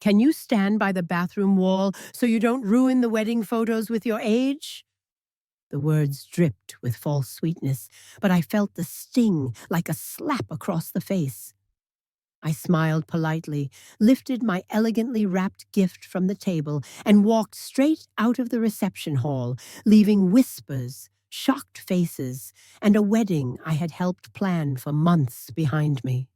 Can you stand by the bathroom wall so you don't ruin the wedding photos with your age? The words dripped with false sweetness, but I felt the sting like a slap across the face. I smiled politely, lifted my elegantly wrapped gift from the table, and walked straight out of the reception hall, leaving whispers, shocked faces, and a wedding I had helped plan for months behind me.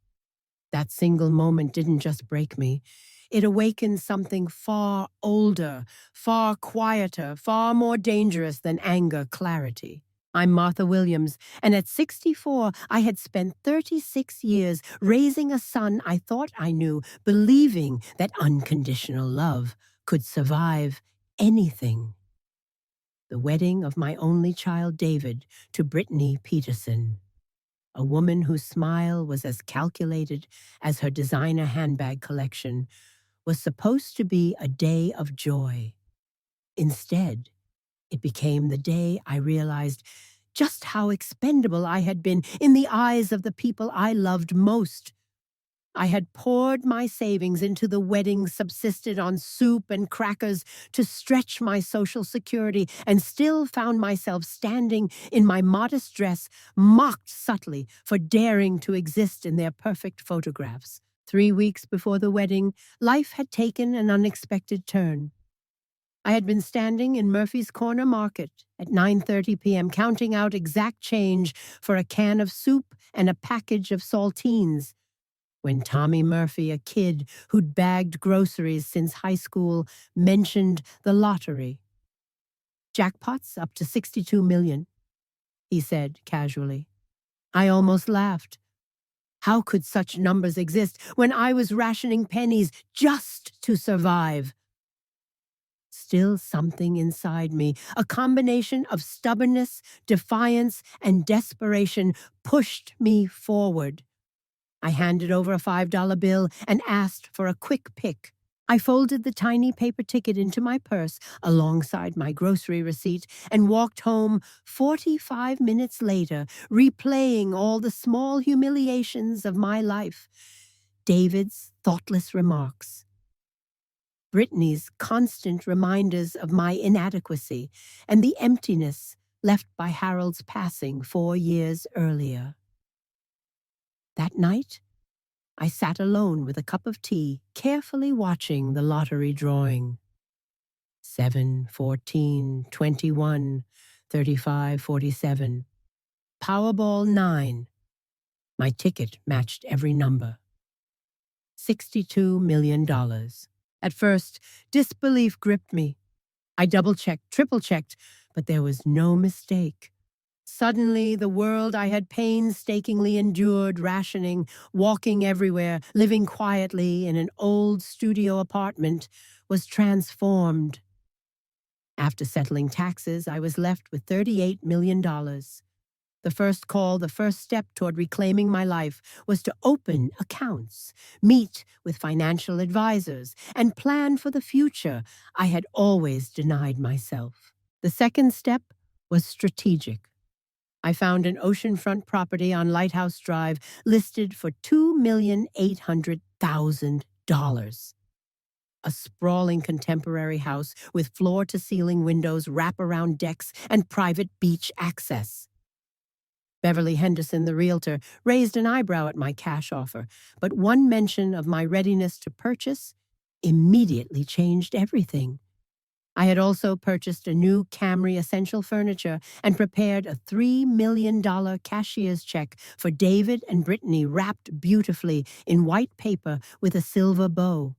That single moment didn't just break me. It awakened something far older, far quieter, far more dangerous than anger clarity. I'm Martha Williams, and at 64, I had spent 36 years raising a son I thought I knew, believing that unconditional love could survive anything. The wedding of my only child, David, to Brittany Peterson, a woman whose smile was as calculated as her designer handbag collection, was supposed to be a day of joy. Instead, it became the day I realized just how expendable I had been in the eyes of the people I loved most. I had poured my savings into the wedding, subsisted on soup and crackers to stretch my social security, and still found myself standing in my modest dress, mocked subtly for daring to exist in their perfect photographs. 3 weeks before the wedding, life had taken an unexpected turn. I had been standing in Murphy's Corner Market at 9:30 p.m. counting out exact change for a can of soup and a package of saltines when Tommy Murphy, a kid who'd bagged groceries since high school, mentioned the lottery. "Jackpot's up to 62 million, he said casually. I almost laughed. How could such numbers exist when I was rationing pennies just to survive? Still something inside me, a combination of stubbornness, defiance, and desperation, pushed me forward. I handed over a $5 bill and asked for a quick pick. I folded the tiny paper ticket into my purse alongside my grocery receipt and walked home 45 minutes later, replaying all the small humiliations of my life. David's thoughtless remarks, Brittany's constant reminders of my inadequacy, and the emptiness left by Harold's passing 4 years earlier. That night, I sat alone with a cup of tea, carefully watching the lottery drawing. 7, 14, 21, 35, 47. Powerball 9. My ticket matched every number. $62 million. At first, disbelief gripped me. I double-checked, triple-checked, but there was no mistake. Suddenly, the world I had painstakingly endured, rationing, walking everywhere, living quietly in an old studio apartment, was transformed. After settling taxes, I was left with $38 million. The first call, the first step toward reclaiming my life, was to open accounts, meet with financial advisors, and plan for the future I had always denied myself. The second step was strategic. I found an oceanfront property on Lighthouse Drive listed for $2,800,000. A sprawling contemporary house with floor-to-ceiling windows, wraparound decks, and private beach access. Beverly Henderson, the realtor, raised an eyebrow at my cash offer, but one mention of my readiness to purchase immediately changed everything. I had also purchased a new Camry Essential Furniture and prepared a $3 million cashier's check for David and Brittany, wrapped beautifully in white paper with a silver bow.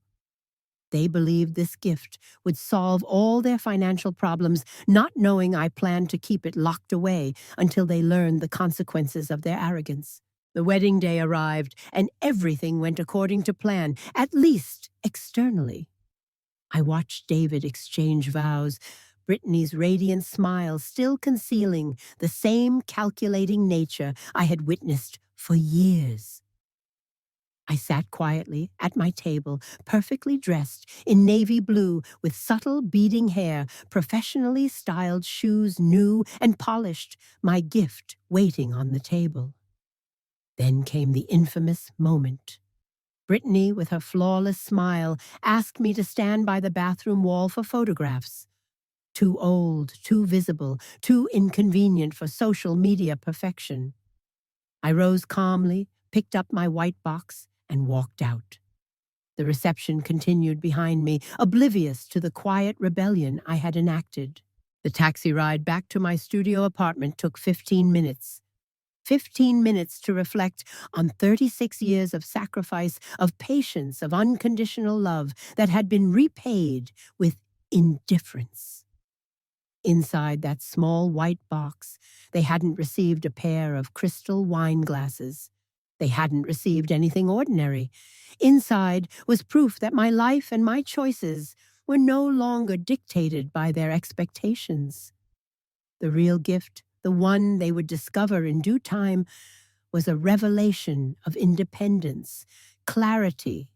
They believed this gift would solve all their financial problems, not knowing I planned to keep it locked away until they learned the consequences of their arrogance. The wedding day arrived, and everything went according to plan, at least externally. I watched David exchange vows, Brittany's radiant smile still concealing the same calculating nature I had witnessed for years. I sat quietly at my table, perfectly dressed in navy blue with subtle beading hair, professionally styled shoes new and polished, my gift waiting on the table. Then came the infamous moment. Brittany, with her flawless smile, asked me to stand by the bathroom wall for photographs. Too old, too visible, too inconvenient for social media perfection. I rose calmly, picked up my white box, and walked out. The reception continued behind me, oblivious to the quiet rebellion I had enacted. The taxi ride back to my studio apartment took 15 minutes. 15 minutes to reflect on 36 years of sacrifice, of patience, of unconditional love that had been repaid with indifference. Inside that small white box, they hadn't received a pair of crystal wine glasses. They hadn't received anything ordinary. Inside was proof that my life and my choices were no longer dictated by their expectations. The real gift, the one they would discover in due time, was a revelation of independence, clarity,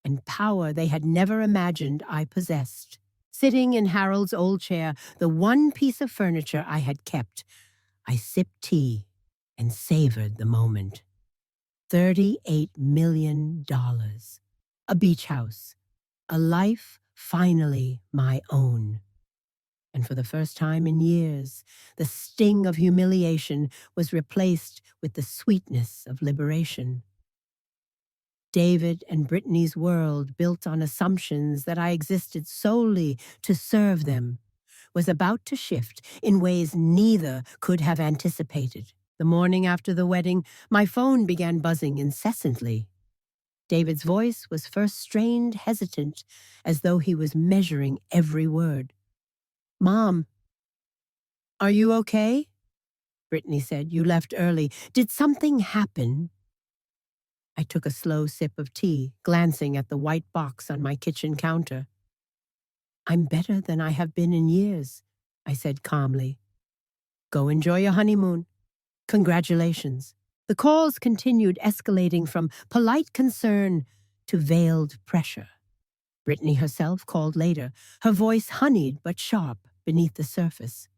and power they had never imagined I possessed. Sitting in Harold's old chair, the one piece of furniture I had kept, I sipped tea and savored the moment. $38 million. A beach house. A life finally my own. And for the first time in years, the sting of humiliation was replaced with the sweetness of liberation. David and Brittany's world, built on assumptions that I existed solely to serve them, was about to shift in ways neither could have anticipated. The morning after the wedding, my phone began buzzing incessantly. David's voice was first strained, hesitant, as though he was measuring every word. "Mom, are you okay?" Brittany said. "You left early. Did something happen?" I took a slow sip of tea, glancing at the white box on my kitchen counter. "I'm better than I have been in years," I said calmly. "Go enjoy your honeymoon. Congratulations." The calls continued, escalating from polite concern to veiled pressure. Brittany herself called later, her voice honeyed but sharp beneath the surface.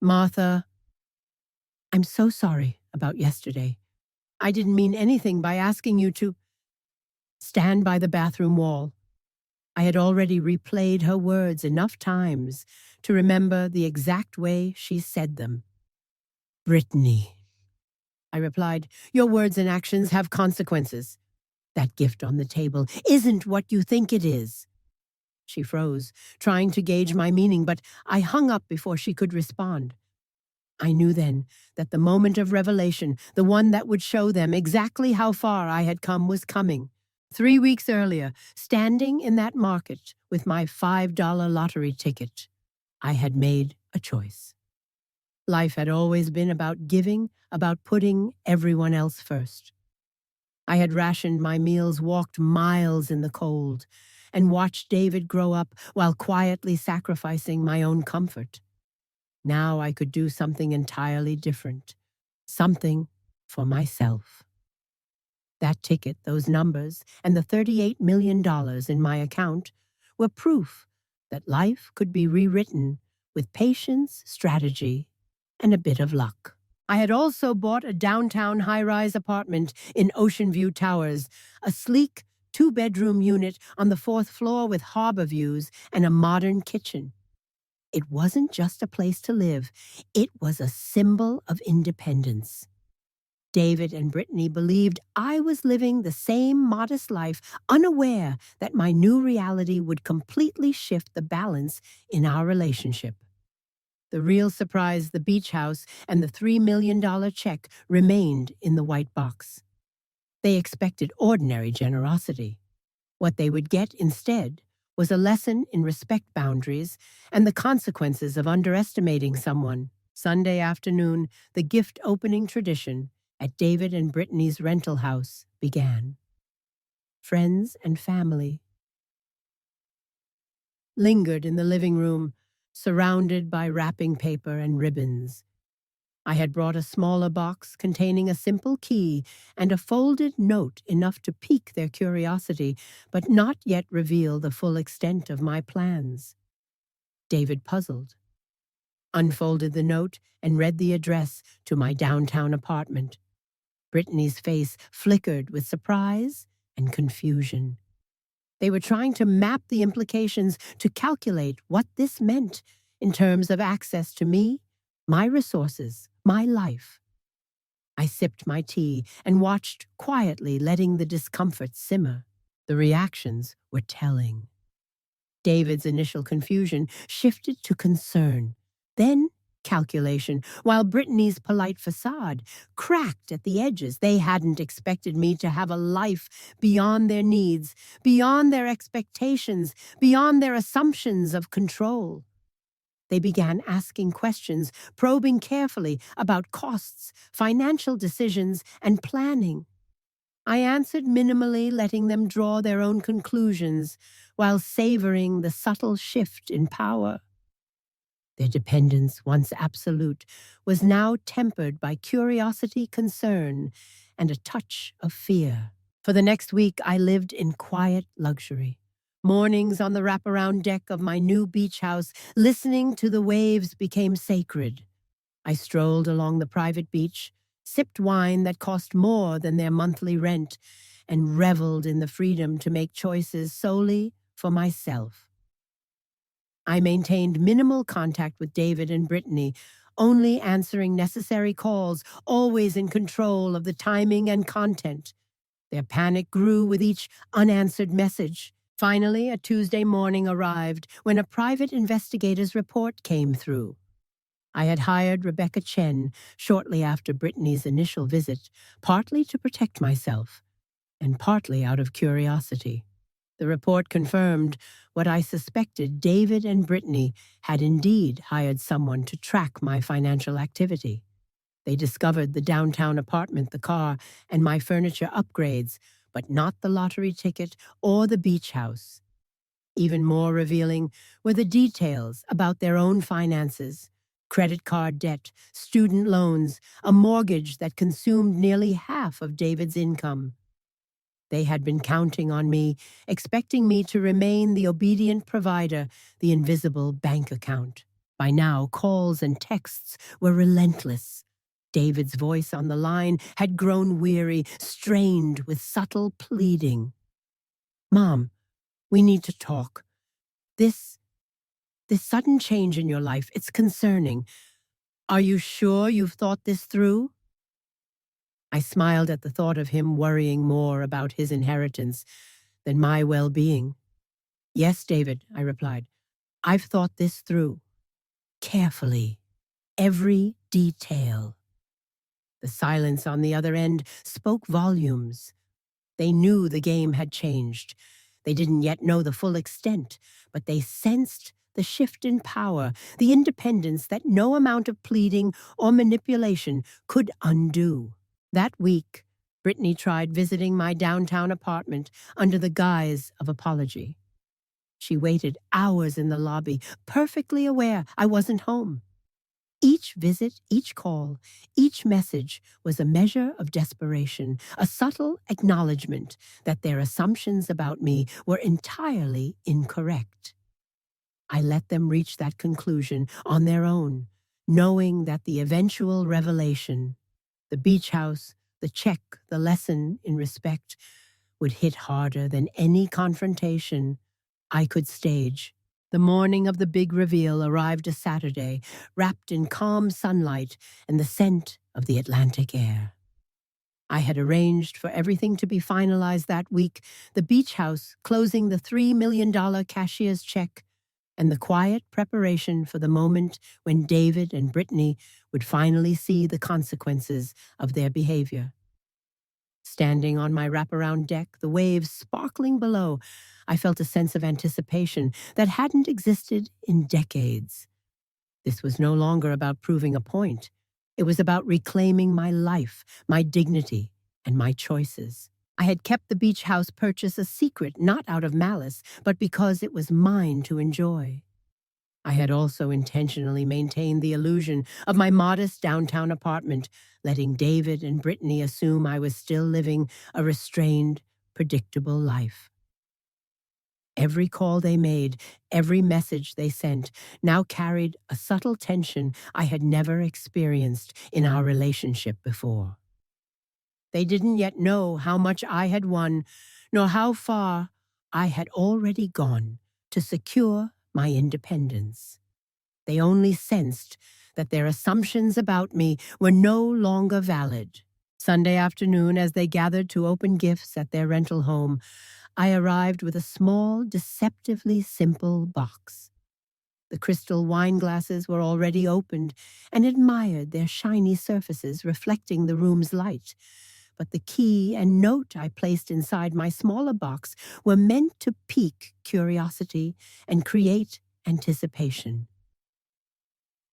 "Martha, I'm so sorry about yesterday. I didn't mean anything by asking you to stand by the bathroom wall." I had already replayed her words enough times to remember the exact way she said them. "Brittany," I replied, "your words and actions have consequences. That gift on the table isn't what you think it is." She froze, trying to gauge my meaning, but I hung up before she could respond. I knew then that the moment of revelation, the one that would show them exactly how far I had come, was coming. 3 weeks earlier, standing in that market with my $5 lottery ticket, I had made a choice. Life had always been about giving, about putting everyone else first. I had rationed my meals, walked miles in the cold, and watched David grow up while quietly sacrificing my own comfort. Now I could do something entirely different, something for myself. That ticket, those numbers, and the $38 million in my account were proof that life could be rewritten with patience, strategy, and a bit of luck. I had also bought a downtown high-rise apartment in Ocean View Towers, a sleek 2-bedroom unit on the 4th floor with harbor views and a modern kitchen. It wasn't just a place to live, it was a symbol of independence. David and Brittany believed I was living the same modest life, unaware that my new reality would completely shift the balance in our relationship. The real surprise, the beach house and the $3 million check remained in the white box. They expected ordinary generosity. What they would get instead was a lesson in respect boundaries and the consequences of underestimating someone. Sunday afternoon, the gift opening tradition at David and Brittany's rental house began. Friends and family lingered in the living room, surrounded by wrapping paper and ribbons. I had brought a smaller box containing a simple key and a folded note enough to pique their curiosity, but not yet reveal the full extent of my plans. David puzzled, unfolded the note, and read the address to my downtown apartment. Brittany's face flickered with surprise and confusion. They were trying to map the implications to calculate what this meant in terms of access to me, my resources, my life. I sipped my tea and watched quietly, letting the discomfort simmer. The reactions were telling. David's initial confusion shifted to concern, then calculation, while Brittany's polite facade cracked at the edges. They hadn't expected me to have a life beyond their needs, beyond their expectations, beyond their assumptions of control. They began asking questions, probing carefully about costs, financial decisions, and planning. I answered minimally, letting them draw their own conclusions while savoring the subtle shift in power. Their dependence, once absolute, was now tempered by curiosity, concern, and a touch of fear. For the next week, I lived in quiet luxury. Mornings on the wraparound deck of my new beach house, listening to the waves, became sacred. I strolled along the private beach, sipped wine that cost more than their monthly rent, and reveled in the freedom to make choices solely for myself. I maintained minimal contact with David and Brittany, only answering necessary calls, always in control of the timing and content. Their panic grew with each unanswered message. Finally, a Tuesday morning arrived when a private investigator's report came through. I had hired Rebecca Chen shortly after Brittany's initial visit, partly to protect myself, and partly out of curiosity. The report confirmed what I suspected. David and Brittany had indeed hired someone to track my financial activity. They discovered the downtown apartment, the car, and my furniture upgrades, but not the lottery ticket or the beach house. Even more revealing were the details about their own finances: credit card debt, student loans, a mortgage that consumed nearly half of David's income. They had been counting on me, expecting me to remain the obedient provider, the invisible bank account. By now, calls and texts were relentless. David's voice on the line had grown weary, strained with subtle pleading. "Mom, we need to talk. This sudden change in your life, it's concerning. Are you sure you've thought this through?" I smiled at the thought of him worrying more about his inheritance than my well-being. "Yes, David," I replied. "I've thought this through. Carefully. Every detail." The silence on the other end spoke volumes. They knew the game had changed. They didn't yet know the full extent, but they sensed the shift in power, the independence that no amount of pleading or manipulation could undo. That week, Brittany tried visiting my downtown apartment under the guise of apology. She waited hours in the lobby, perfectly aware I wasn't home. Each visit, each call, each message was a measure of desperation, a subtle acknowledgement that their assumptions about me were entirely incorrect. I let them reach that conclusion on their own, knowing that the eventual revelation, the beach house, the check, the lesson in respect, would hit harder than any confrontation I could stage. The morning of the big reveal arrived a Saturday, wrapped in calm sunlight and the scent of the Atlantic air. I had arranged for everything to be finalized that week: the beach house closing the $3 million cashier's check, and the quiet preparation for the moment when David and Brittany would finally see the consequences of their behavior. Standing on my wraparound deck, the waves sparkling below, I felt a sense of anticipation that hadn't existed in decades. This was no longer about proving a point. It was about reclaiming my life, my dignity, and my choices. I had kept the beach house purchase a secret, not out of malice, but because it was mine to enjoy. I had also intentionally maintained the illusion of my modest downtown apartment, letting David and Brittany assume I was still living a restrained, predictable life. Every call they made, every message they sent, now carried a subtle tension I had never experienced in our relationship before. They didn't yet know how much I had won, nor how far I had already gone to secure my independence. They only sensed that their assumptions about me were no longer valid. Sunday afternoon, as they gathered to open gifts at their rental home, I arrived with a small, deceptively simple box. The crystal wine glasses were already opened, and admired their shiny surfaces reflecting the room's light. But the key and note I placed inside my smaller box were meant to pique curiosity and create anticipation.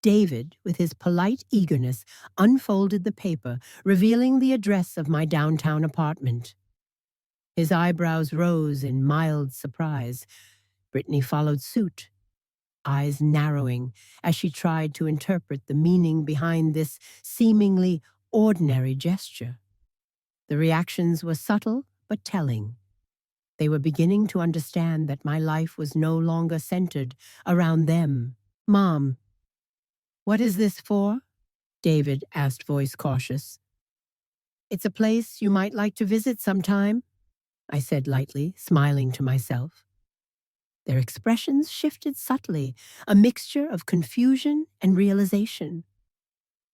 David, with his polite eagerness, unfolded the paper, revealing the address of my downtown apartment. His eyebrows rose in mild surprise. Brittany followed suit, eyes narrowing as she tried to interpret the meaning behind this seemingly ordinary gesture. The reactions were subtle but telling. They were beginning to understand that my life was no longer centered around them. "Mom, what is this for?" David asked, voice cautious. "It's a place you might like to visit sometime," I said lightly, smiling to myself. Their expressions shifted subtly, a mixture of confusion and realization.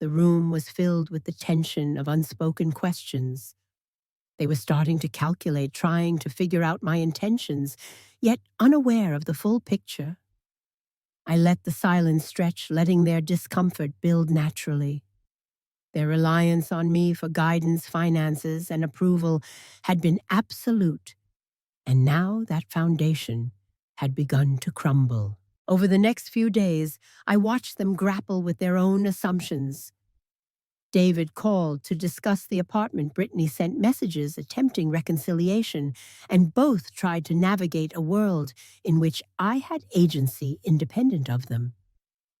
The room was filled with the tension of unspoken questions. They were starting to calculate, trying to figure out my intentions, yet unaware of the full picture. I let the silence stretch, letting their discomfort build naturally. Their reliance on me for guidance, finances, and approval had been absolute, and now that foundation had begun to crumble. Over the next few days, I watched them grapple with their own assumptions. David called to discuss the apartment. Brittany sent messages attempting reconciliation, and both tried to navigate a world in which I had agency independent of them.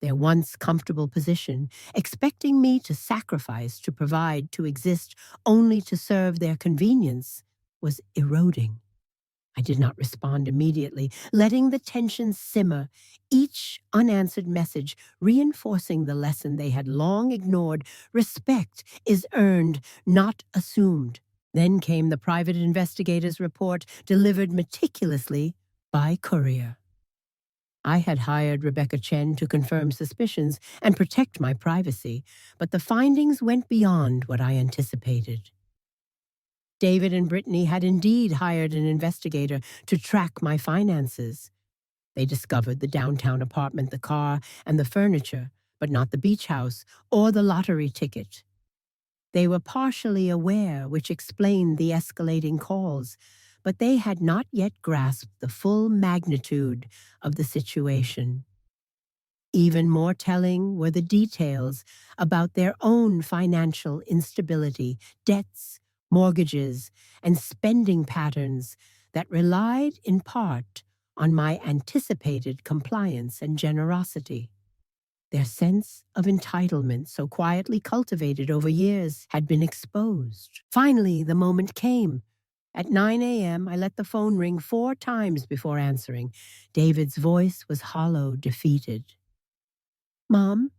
Their once comfortable position, expecting me to sacrifice, to provide, to exist only to serve their convenience, was eroding. I did not respond immediately, letting the tension simmer, each unanswered message reinforcing the lesson they had long ignored: respect is earned, not assumed. Then came the private investigator's report, delivered meticulously by courier. I had hired Rebecca Chen to confirm suspicions and protect my privacy, but the findings went beyond what I anticipated. David and Brittany had indeed hired an investigator to track my finances. They discovered the downtown apartment, the car, and the furniture, but not the beach house or the lottery ticket. They were partially aware, which explained the escalating calls, but they had not yet grasped the full magnitude of the situation. Even more telling were the details about their own financial instability, debts, mortgages, and spending patterns that relied in part on my anticipated compliance and generosity. Their sense of entitlement, so quietly cultivated over years, had been exposed. Finally, the moment came. At 9 a.m., I let the phone ring 4 times before answering. David's voice was hollow, defeated. "Mom,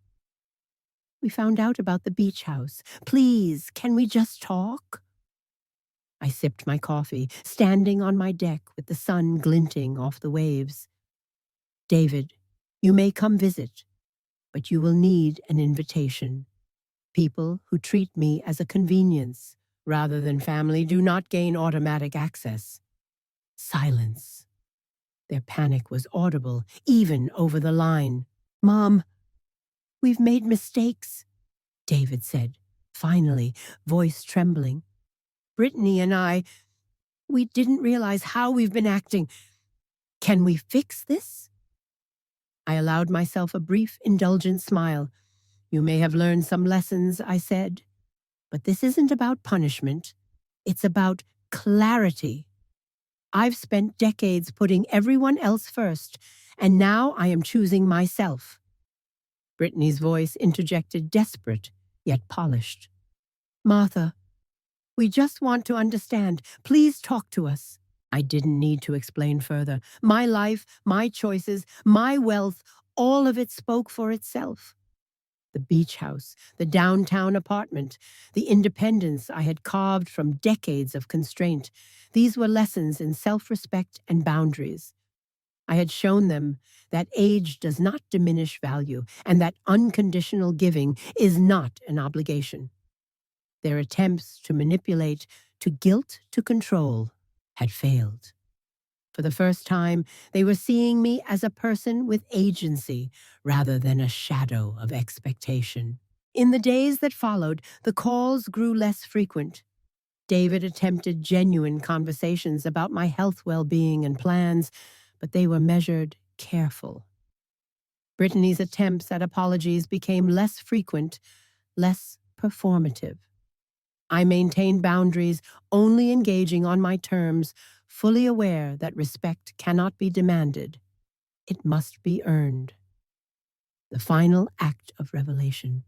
we found out about the beach house. Please, can we just talk?" I sipped my coffee, standing on my deck with the sun glinting off the waves. "David, you may come visit, but you will need an invitation. People who treat me as a convenience rather than family do not gain automatic access." Silence. Their panic was audible, even over the line. "Mom, we've made mistakes," David said, finally, voice trembling. "Brittany and we didn't realize how we've been acting. Can we fix this?" I allowed myself a brief, indulgent smile. "You may have learned some lessons," I said, "but this isn't about punishment. It's about clarity. I've spent decades putting everyone else first, and now I am choosing myself." Brittany's voice interjected, desperate, yet polished. "Martha, we just want to understand. Please talk to us." I didn't need to explain further. My life, my choices, my wealth, all of it spoke for itself. The beach house, the downtown apartment, the independence I had carved from decades of constraint. These were lessons in self-respect and boundaries. I had shown them that age does not diminish value and that unconditional giving is not an obligation. Their attempts to manipulate, to guilt, to control had failed. For the first time, they were seeing me as a person with agency rather than a shadow of expectation. In the days that followed, the calls grew less frequent. David attempted genuine conversations about my health, well-being, and plans, but they were measured, careful. Brittany's attempts at apologies became less frequent, less performative. I maintained boundaries, only engaging on my terms, fully aware that respect cannot be demanded. It must be earned. The final act of revelation.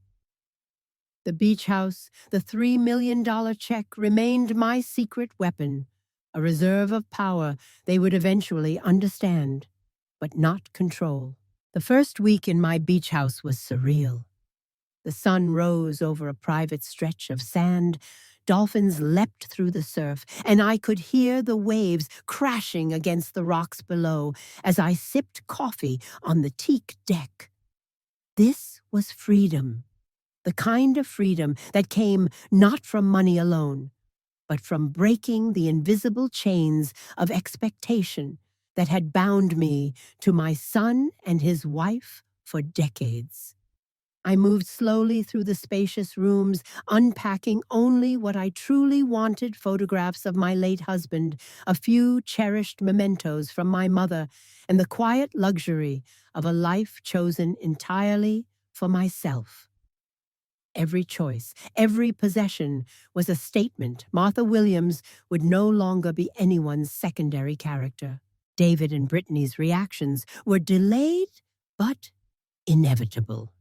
The beach house, the $3 million check, remained my secret weapon, a reserve of power they would eventually understand, but not control. The first week in my beach house was surreal. The sun rose over a private stretch of sand, dolphins leapt through the surf, and I could hear the waves crashing against the rocks below as I sipped coffee on the teak deck. This was freedom, the kind of freedom that came not from money alone, but from breaking the invisible chains of expectation that had bound me to my son and his wife for decades. I moved slowly through the spacious rooms, unpacking only what I truly wanted: photographs of my late husband, a few cherished mementos from my mother, and the quiet luxury of a life chosen entirely for myself. Every choice, every possession was a statement. Martha Williams would no longer be anyone's secondary character. David and Brittany's reactions were delayed, but inevitable.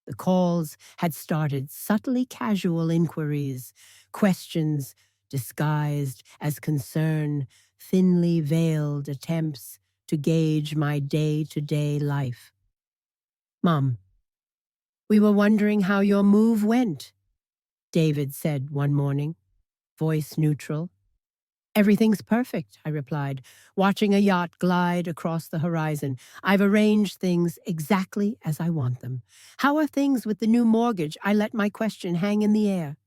The calls had started subtly casual inquiries, questions disguised as concern, thinly veiled attempts to gauge my day-to-day life. "Mom, we were wondering how your move went," David said one morning, voice neutral. "Everything's perfect," I replied, watching a yacht glide across the horizon. "I've arranged things exactly as I want them." "How are things with the new mortgage?" I let my question hang in the air.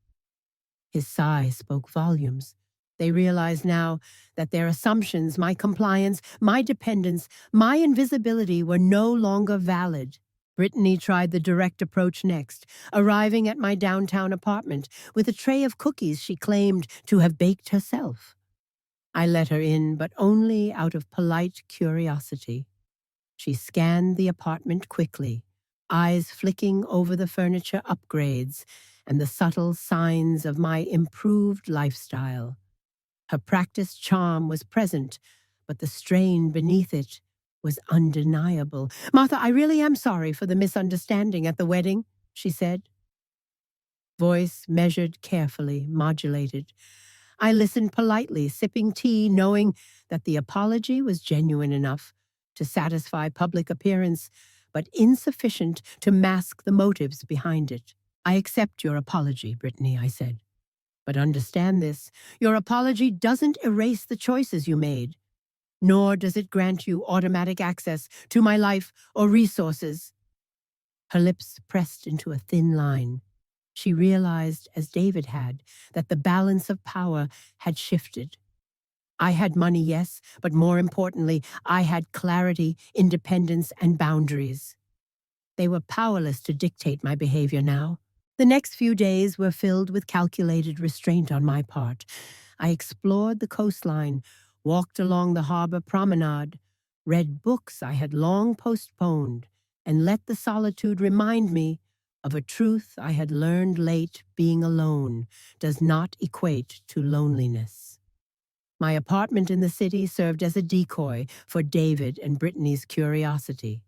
His sigh spoke volumes. They realized now that their assumptions, my compliance, my dependence, my invisibility were no longer valid. Brittany tried the direct approach next, arriving at my downtown apartment with a tray of cookies she claimed to have baked herself. I let her in, but only out of polite curiosity. She scanned the apartment quickly, eyes flicking over the furniture upgrades and the subtle signs of my improved lifestyle. Her practiced charm was present, but the strain beneath it was undeniable. "Martha, I really am sorry for the misunderstanding at the wedding," she said. Voice measured carefully, modulated. I listened politely, sipping tea, knowing that the apology was genuine enough to satisfy public appearance, but insufficient to mask the motives behind it. "I accept your apology, Brittany," I said. "But understand this, your apology doesn't erase the choices you made, nor does it grant you automatic access to my life or resources." Her lips pressed into a thin line. She realized, as David had, that the balance of power had shifted. I had money, yes, but more importantly, I had clarity, independence, and boundaries. They were powerless to dictate my behavior now. The next few days were filled with calculated restraint on my part. I explored the coastline, walked along the harbor promenade, read books I had long postponed, and let the solitude remind me of a truth I had learned late: being alone does not equate to loneliness. My apartment in the city served as a decoy for David and Brittany's curiosity.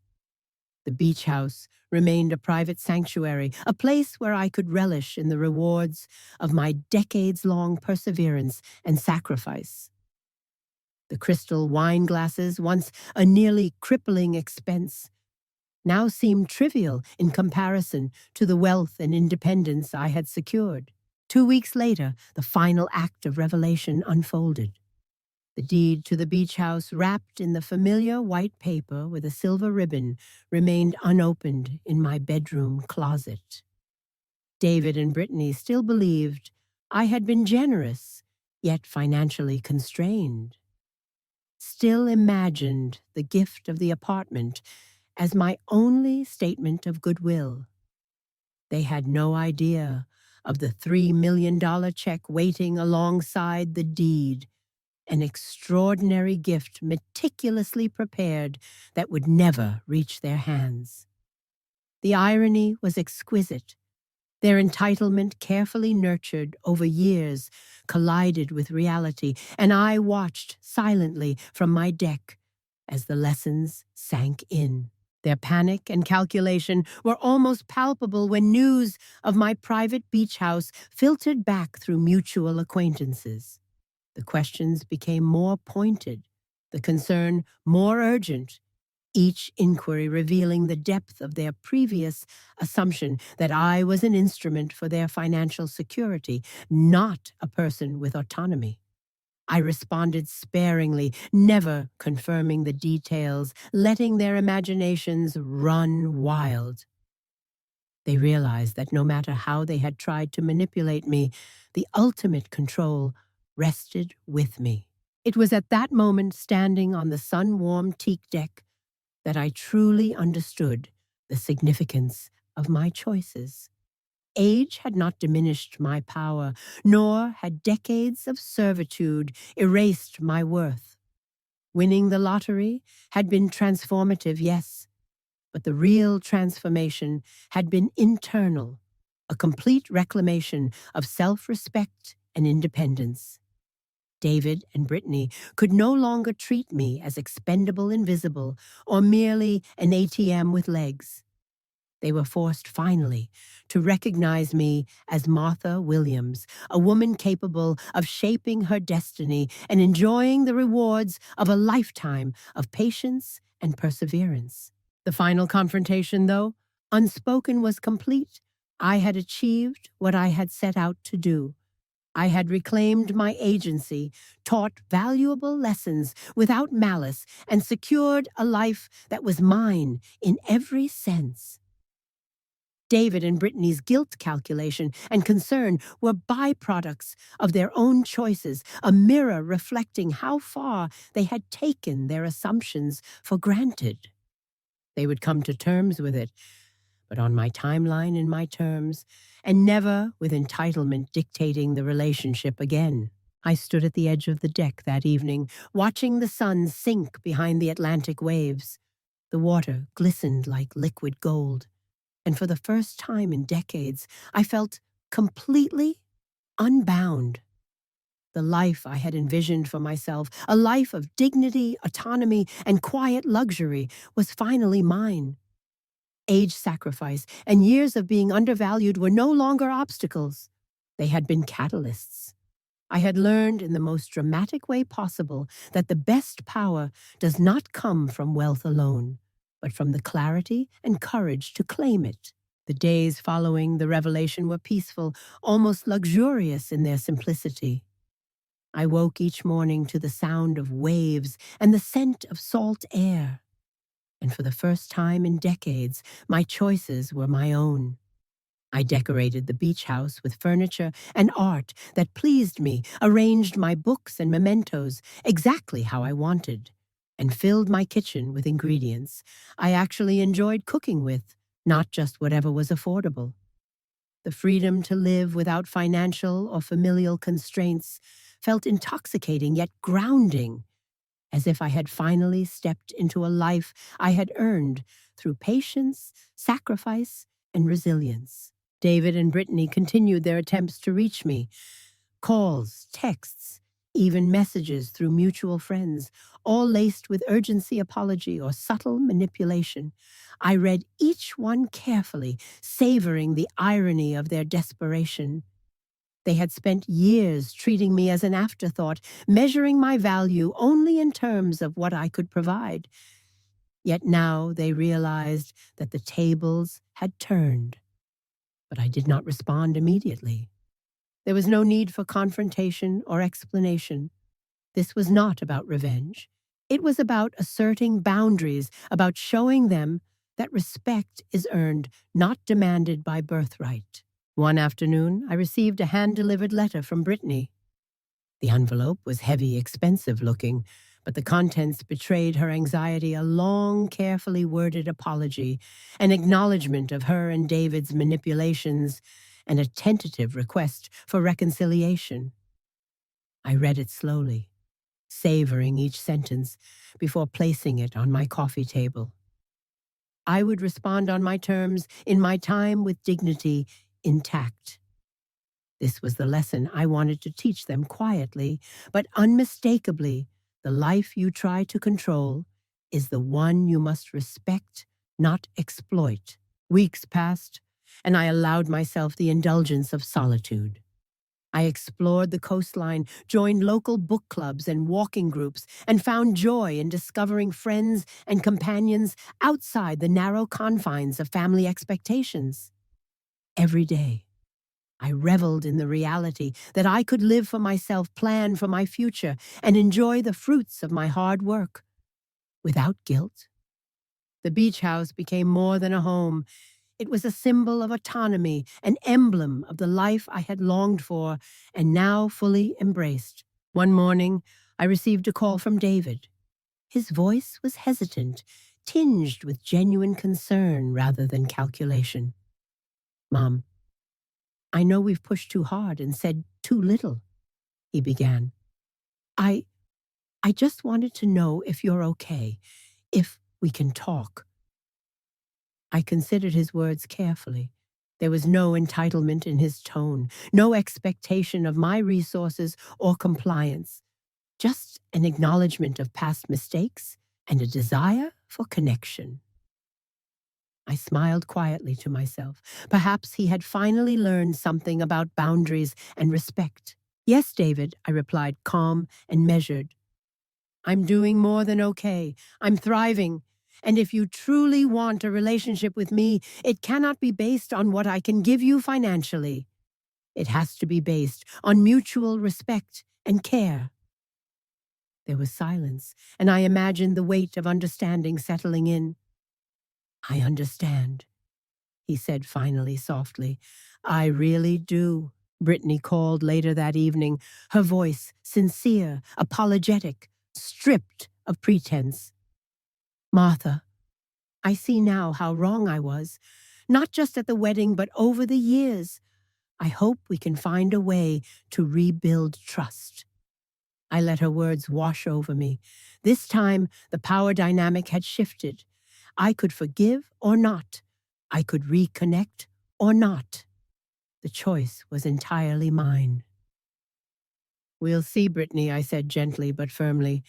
The beach house remained a private sanctuary, a place where I could relish in the rewards of my decades-long perseverance and sacrifice. The crystal wine glasses, once a nearly crippling expense, now seemed trivial in comparison to the wealth and independence I had secured. 2 weeks later, the final act of revelation unfolded. The deed to the beach house, wrapped in the familiar white paper with a silver ribbon, remained unopened in my bedroom closet. David and Brittany still believed I had been generous, yet financially constrained. Still imagined the gift of the apartment as my only statement of goodwill. They had no idea of the $3 million check waiting alongside the deed, an extraordinary gift meticulously prepared that would never reach their hands. The irony was exquisite. Their entitlement, carefully nurtured over years, collided with reality, and I watched silently from my deck as the lessons sank in. Their panic and calculation were almost palpable when news of my private beach house filtered back through mutual acquaintances. The questions became more pointed, the concern more urgent, each inquiry revealing the depth of their previous assumption that I was an instrument for their financial security, not a person with autonomy. I responded sparingly, never confirming the details, letting their imaginations run wild. They realized that no matter how they had tried to manipulate me, the ultimate control rested with me. It was at that moment, standing on the sun-warmed teak deck, that I truly understood the significance of my choices. Age had not diminished my power, nor had decades of servitude erased my worth. Winning the lottery had been transformative, yes, but the real transformation had been internal, a complete reclamation of self-respect and independence. David and Brittany could no longer treat me as expendable, invisible, or merely an ATM with legs. They were forced, finally, to recognize me as Martha Williams, a woman capable of shaping her destiny and enjoying the rewards of a lifetime of patience and perseverance. The final confrontation, though, unspoken, was complete. I had achieved what I had set out to do. I had reclaimed my agency, taught valuable lessons without malice, and secured a life that was mine in every sense. David and Brittany's guilt calculation and concern were byproducts of their own choices, a mirror reflecting how far they had taken their assumptions for granted. They would come to terms with it, but on my timeline and my terms, and never with entitlement dictating the relationship again. I stood at the edge of the deck that evening, watching the sun sink behind the Atlantic waves. The water glistened like liquid gold, and for the first time in decades, I felt completely unbound. The life I had envisioned for myself, a life of dignity, autonomy, and quiet luxury, was finally mine. Age sacrifice and years of being undervalued were no longer obstacles. They had been catalysts. I had learned in the most dramatic way possible that the best power does not come from wealth alone, but from the clarity and courage to claim it. The days following the revelation were peaceful, almost luxurious in their simplicity. I woke each morning to the sound of waves and the scent of salt air. And for the first time in decades, my choices were my own. I decorated the beach house with furniture and art that pleased me, arranged my books and mementos exactly how I wanted, and filled my kitchen with ingredients I actually enjoyed cooking with, not just whatever was affordable. The freedom to live without financial or familial constraints felt intoxicating yet grounding, as if I had finally stepped into a life I had earned through patience, sacrifice, and resilience. David and Brittany continued their attempts to reach me. Calls, texts, even messages through mutual friends, all laced with urgency, apology, or subtle manipulation. I read each one carefully, savoring the irony of their desperation. They had spent years treating me as an afterthought, measuring my value only in terms of what I could provide. Yet now they realized that the tables had turned. But I did not respond immediately. There was no need for confrontation or explanation. This was not about revenge. It was about asserting boundaries, about showing them that respect is earned, not demanded by birthright. One afternoon, I received a hand-delivered letter from Brittany. The envelope was heavy, expensive-looking, but the contents betrayed her anxiety, a long, carefully worded apology, an acknowledgement of her and David's manipulations, and a tentative request for reconciliation. I read it slowly, savoring each sentence before placing it on my coffee table. I would respond on my terms, in my time, with dignity intact. This was the lesson I wanted to teach them quietly, but unmistakably. The life you try to control is the one you must respect, not exploit. Weeks passed, and I allowed myself the indulgence of solitude. I explored the coastline, joined local book clubs and walking groups, and found joy in discovering friends and companions outside the narrow confines of family expectations. Every day, I reveled in the reality that I could live for myself, plan for my future, and enjoy the fruits of my hard work without guilt. The beach house became more than a home. It was a symbol of autonomy, an emblem of the life I had longed for and now fully embraced. One morning, I received a call from David. His voice was hesitant, tinged with genuine concern rather than calculation. "Mom, I know we've pushed too hard and said too little," he began. I just wanted to know if you're okay, if we can talk." I considered his words carefully. There was no entitlement in his tone, no expectation of my resources or compliance, just an acknowledgement of past mistakes and a desire for connection. I smiled quietly to myself. Perhaps he had finally learned something about boundaries and respect. "Yes, David," I replied, calm and measured. "I'm doing more than okay. I'm thriving. And if you truly want a relationship with me, it cannot be based on what I can give you financially. It has to be based on mutual respect and care." There was silence, and I imagined the weight of understanding settling in. "I understand," he said finally softly. "I really do." Brittany called later that evening, her voice sincere, apologetic, stripped of pretense. "Martha, I see now how wrong I was, not just at the wedding, but over the years. I hope we can find a way to rebuild trust." I let her words wash over me. This time, the power dynamic had shifted. I could forgive or not. I could reconnect or not. The choice was entirely mine. "We'll see, Brittany," I said gently but firmly.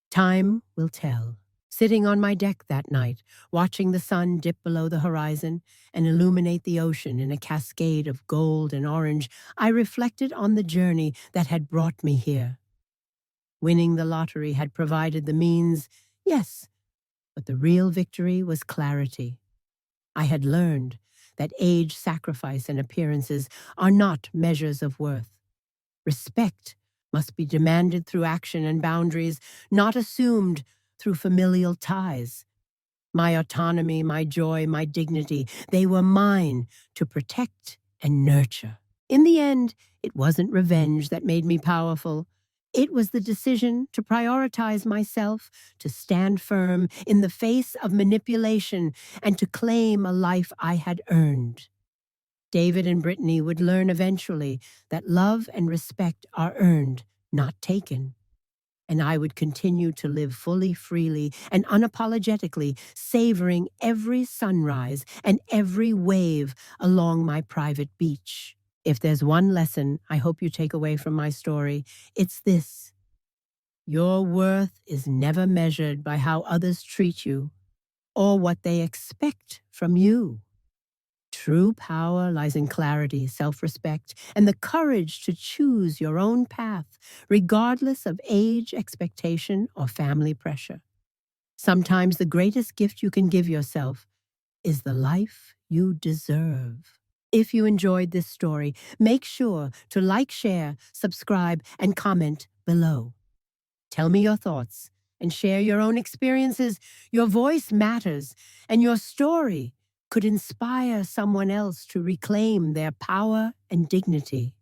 "Time will tell." Sitting on my deck that night, watching the sun dip below the horizon and illuminate the ocean in a cascade of gold and orange, I reflected on the journey that had brought me here. Winning the lottery had provided the means, yes, but the real victory was clarity. I had learned that age, sacrifice, and appearances are not measures of worth. Respect must be demanded through action and boundaries, not assumed through familial ties. My autonomy, my joy, my dignity, they were mine to protect and nurture. In the end, it wasn't revenge that made me powerful. It was the decision to prioritize myself, to stand firm in the face of manipulation, and to claim a life I had earned. David and Brittany would learn eventually that love and respect are earned, not taken. And I would continue to live fully, freely, and unapologetically, savoring every sunrise and every wave along my private beach. If there's one lesson I hope you take away from my story, it's this: your worth is never measured by how others treat you or what they expect from you. True power lies in clarity, self-respect, and the courage to choose your own path, regardless of age, expectation, or family pressure. Sometimes the greatest gift you can give yourself is the life you deserve. If you enjoyed this story, make sure to like, share, subscribe, and comment below. Tell me your thoughts and share your own experiences. Your voice matters, and your story could inspire someone else to reclaim their power and dignity.